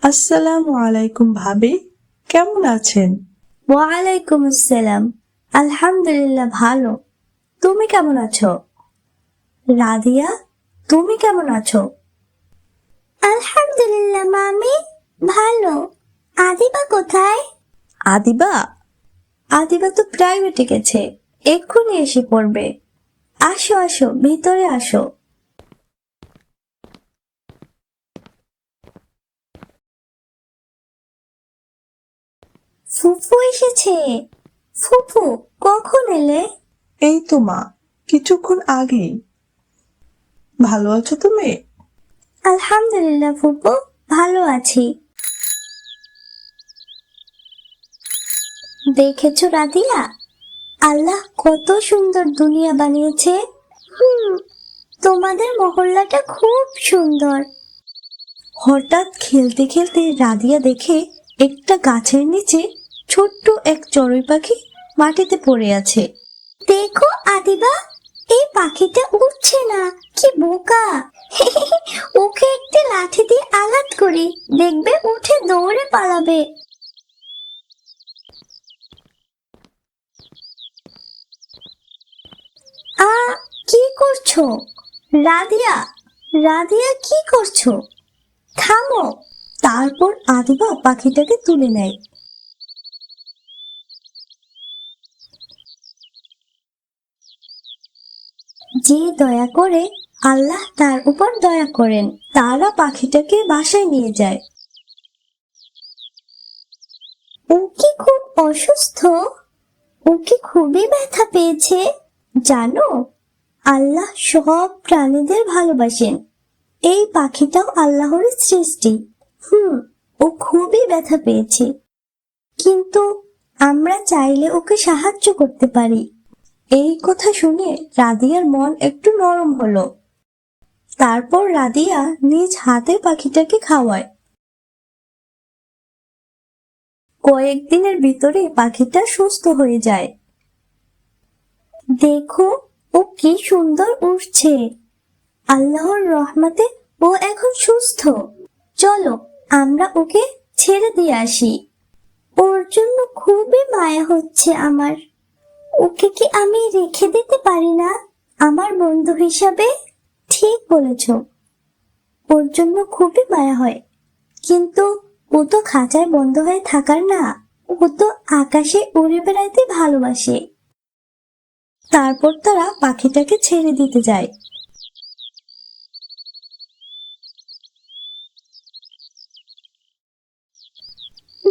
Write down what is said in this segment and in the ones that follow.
আসসালামু আলাইকুম ভাবি, কেমন আছেন? ওয়ালাইকুম আসসালাম। আলহামদুলিল্লাহ ভালো। তুমি কেমন আছো? রাদিয়া, তুমি কেমন আছো? আলহামদুলিল্লাহ মামি, ভালো। আদিবা কোথায়? আদিবা আদিবা তো প্রাইভেটে গেছে, এক্ষুনি এসে পড়বে। আসো আসো, ভিতরে আসো। ফুফু এসেছে। ফুফু, কখন এলে? এই তো মা, কিছুক্ষণ আগেই। ভালো আছো তুমি? আলহামদুলিল্লাহ ফুফু, ভালো আছি। দেখেছো রাদিয়া, আল্লাহ কত সুন্দর দুনিয়া বানিয়েছে। তোমাদের মহল্লাটা খুব সুন্দর। হঠাৎ খেলতে খেলতে রাদিয়া দেখে একটা গাছের নিচে ছোট্ট এক চড়ুই পাখি মাটিতে পড়ে আছে। দেখো আদিবা, এই পাখিটা উঠছে না, কি বোকা। ওকে একটা লাঠি দিয়ে আঘাত করি, দেখবে উঠে দৌড়ে পালাবে। আ কি করছো? রাদিয়া, রাদিয়া কি করছো? থামো। তারপর আদিবা পাখিটাকে তুলে নেয়। যে দয়া করে, আল্লাহ তার উপর দয়া করেন। তারা পাখিটাকে বাসায় নিয়ে যায়। ও কি খুব অসুস্থ? ও কি খুবই ব্যথা পেয়েছে? জানো, আল্লাহ সব প্রাণীদের ভালোবাসেন। এই পাখিটাও আল্লাহর সৃষ্টি। ও খুবই ব্যথা পেয়েছে, কিন্তু আমরা চাইলে ওকে সাহায্য করতে পারি। এই কথা শুনে রাদিয়ার মন একটু নরম হলো। তারপর রাদিয়া নিজ হাতে পাখিটাকে খাওয়ায়। কয়েকদিনের ভিতরে পাখিটা সুস্থ হয়ে যায়। দেখো, ও কি সুন্দর উড়ছে। আল্লাহর রহমতে ও এখন সুস্থ। চলো, আমরা ওকে ছেড়ে দিয়ে আসি। ওর জন্য খুবই মায়া হচ্ছে আমার। ওকে কি আমি রেখে দিতে পারি না, আমার বন্ধু হিসাবে? ঠিক বলেছ, ওর জন্য খুবই মায়া হয়, কিন্তু ও তো খাঁচায় বন্ধ হয়ে থাকার না। ও তো আকাশে উড়ে বেড়াইতে ভালোবাসে। তারপর তারা পাখিটাকে ছেড়ে দিতে যায়।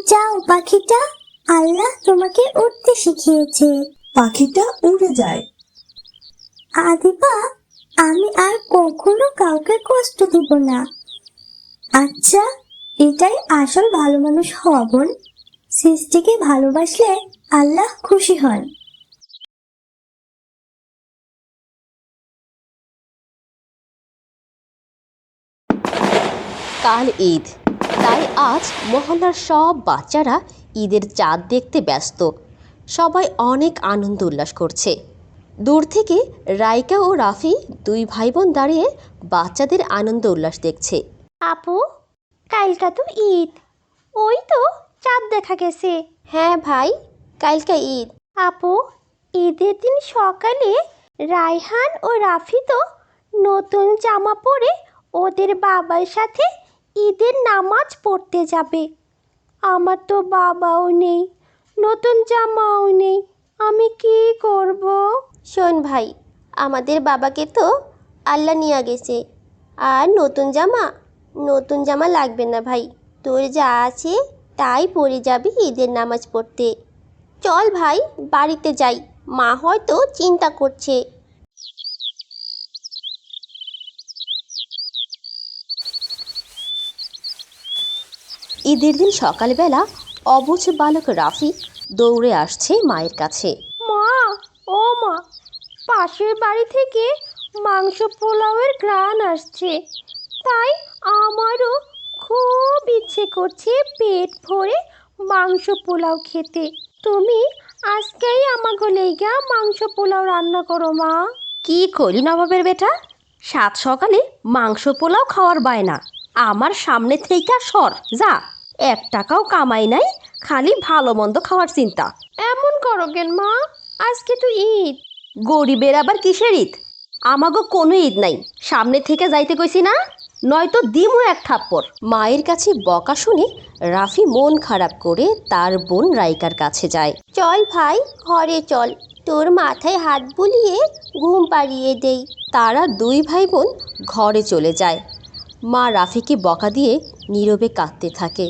যাও পাখিটা, আল্লাহ তোমাকে উড়তে শিখিয়েছে। পাখিটা উড়ে যায়। আদিবা, আমি আর কখনো কাউকে কষ্ট দিব না। আচ্ছা, এটাই আসল ভালো মানুষ হওয়া বোন। সৃষ্টিকে ভালোবাসলে আল্লাহ খুশি হন। কাল ঈদ, তাই আজ মহল্লার সব বাচ্চারা ঈদের চাঁদ দেখতে ব্যস্ত। সবাই অনেক আনন্দ উল্লাস করছে। দূর থেকে রাইকা ও রাফি দুই ভাই বোন দাঁড়িয়ে বাচ্চাদের আনন্দ উল্লাস দেখছে। আপু, কালকা তো ঈদ, ওই তো চাঁদ দেখা গেছে। হ্যাঁ ভাই, কালকে ঈদ। আপু, ঈদের দিন সকালে রায়হান ও রাফি তো নতুন জামা পরে ওদের বাবার সাথে ঈদের নামাজ পড়তে যাবে। আমার তো বাবাও নেই, নতুন জামাও নেই, আমি কি করব? শোন ভাই, আমাদের বাবাকে তো আল্লাহ নিয়ে গেছে। আর নতুন জামা লাগবে না ভাই। তোর যা আছে তাই পরে যাবি ঈদের নামাজ পড়তে। চল ভাই, বাড়িতে যাই, মা হয়তো চিন্তা করছে। ঈদের দিন সকালবেলা অবুঝ বালক রাফি দৌড়ে আসছে মায়ের কাছে। মা, ও মা, পাশের বাড়ি থেকে মাংস পোলাওয়ের ঘ্রাণ আসছে, তাই আমারও খুব ইচ্ছে করছে পেট ভরে মাংস পোলাও খেতে। তুমি আজকেই আমাকে লেগা মাংস পোলাও রান্না করো মা। কি করলি নবাবের বেটা, সাত সকালে মাংস পোলাও খাওয়ার বায়না, আমার সামনে থেকে সর যা। 1 টাকাও কামাই নাই, খালি ভালো মন্দ খাওয়ার চিন্তা। এমন করো কেন মা, আজকে তো ঈদ। গরিবের আবার কিসের ঈদ? আমাগো কোনো ঈদ নাই, সামনে থেকে যাইতে কইছি না, নয়তো দিমু এক থাপ্পড়। মায়ের কাছে বকা শুনে রাফি মন খারাপ করে তার বোন রাইকার কাছে যায়। চল ভাই, ঘরে চল, তোর মাথায় হাত বুলিয়ে ঘুম পাড়িয়ে দেই। তারা 2 ভাই বোন ঘরে চলে যায়। মা রাফিকে বকা দিয়ে নীরবে কাঁদতে থাকে।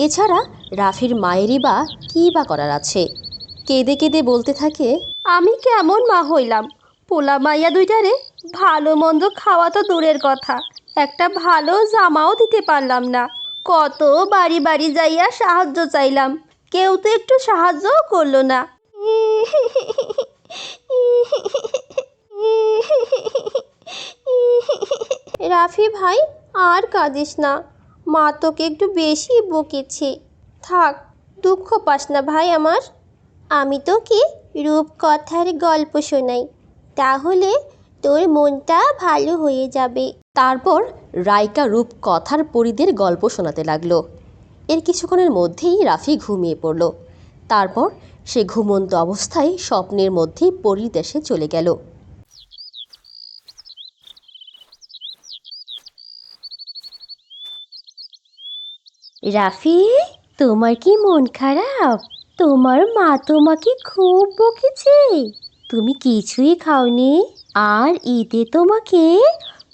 এছাড়া রাফির মায়েরই বা কী বা করার আছে। কেঁদে কেঁদে বলতে থাকে, আমি কেমন মা হইলাম, পোলা মাইয়া দুইটারে ভালো মন্দ খাওয়া তো দূরের কথা, একটা ভালো জামাও দিতে পারলাম না। কত বাড়ি বাড়ি যাইয়া সাহায্য চাইলাম, কেউ তো একটু সাহায্যও করলো না। রাফি ভাই আর কাঁদিস না, মা তোকে একটু বেশি বকেছে। থাক, দুঃখ পাস না ভাই আমার। আমি তোকে রূপকথার গল্প শোনাই, তাহলে তোর মনটা ভালো হয়ে যাবে। তারপর রাইকা রূপকথার পরীদের গল্প শোনাতে লাগলো। এর কিছুক্ষণের মধ্যেই রাফি ঘুমিয়ে পড়ল। তারপর সে ঘুমন্ত অবস্থায় স্বপ্নের মধ্যেই পরীর দেশে চলে গেল। রাফি, তোমার কি মন খারাপ? তোমার মা তোমাকে খুব বকেছে, তুমি কিছুই খাওনি, আর ঈদে তোমাকে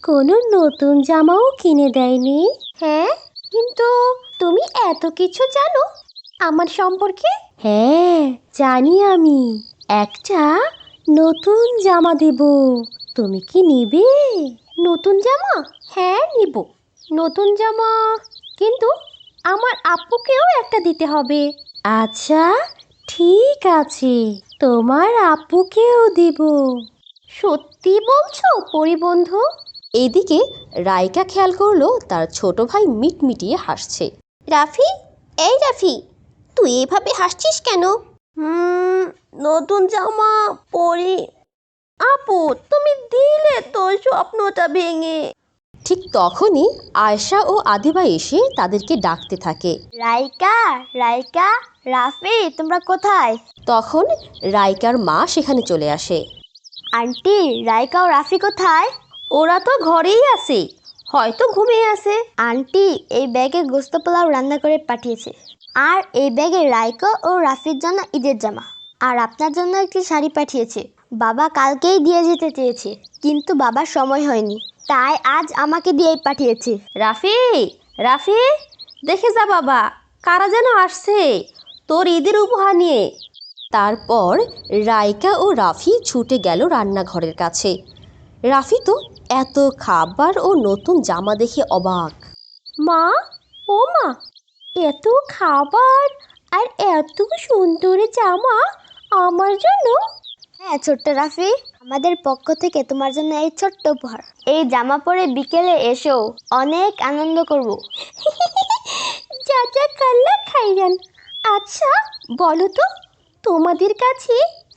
কোনো নতুন জামাও কিনে দেয়নি। হ্যাঁ, কিন্তু তুমি এত কিছু জানো আমার সম্পর্কে? হ্যাঁ, জানি আমি। একটা নতুন জামা দেব, তুমি কি নিবে? নতুন জামা? হ্যাঁ, নিব নতুন জামা, কিন্তু আমার আপুকেও একটা দিতে হবে। আচ্ছা, ঠিক আছে, তোমার আপুকেও দিব। সত্যি বলছো পরিবন্ধু? এদিকে রাইকা খেয়াল করলো তার ছোট ভাই মিটমিটিয়ে হাসছে। রাফি, এই রাফি, তুই এভাবে হাসছিস কেন? নতুন জামা পরি। আপু, তুমি দিলে তো স্বপ্নটা ভেঙে। ঠিক তখনই আয়শা ও আদিবা এসে তাদেরকে ডাকতে থাকে। রাইকা, রাইকা, রাফি, তোমরা কোথায়? তখন রাইকার মা সেখানে চলে আসে। আন্টি, রাইকা ও রাফি কোথায়? ওরা তো ঘরেই আছে, হয়তো ঘুমিয়ে আছে। আন্টি এই ব্যাগে গোস্ত পোলাও রান্না করে পাঠিয়েছে, আর এই ব্যাগে রাইকা ও রাফির জন্য ঈদের জামা, আর আপনার জন্য একটি শাড়ি পাঠিয়েছে। বাবা কালকেই দিয়ে যেতে চেয়েছে, কিন্তু বাবার সময় হয়নি, তাই আজ আমাকে দিয়েই পাঠিয়েছে। রাফি, রাফি, দেখে যা বাবা, কারা যেন আসছে তোর ঈদের উপহার নিয়ে। তারপর রাইকা ও রাফি ছুটে গেল রান্নাঘরের কাছে। রাফি তো এত খাবার ও নতুন জামা দেখে অবাক। মা, ও মা, এত খাবার আর এত সুন্দর জামা আমার জন্য? হ্যাঁ ছোট্ট রাফি, আমাদের পক্ষ থেকে তোমার জন্য এই ছোট্ট উপহার। এই জামা পরে বিকেলে এসো, অনেক আনন্দ করব। যা যা কাল্লা খাইরান। আচ্ছা বলো তো, তোমাদের কাছে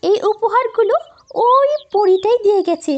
এই উপহারগুলো ওই পরিটাই দিয়ে গেছে?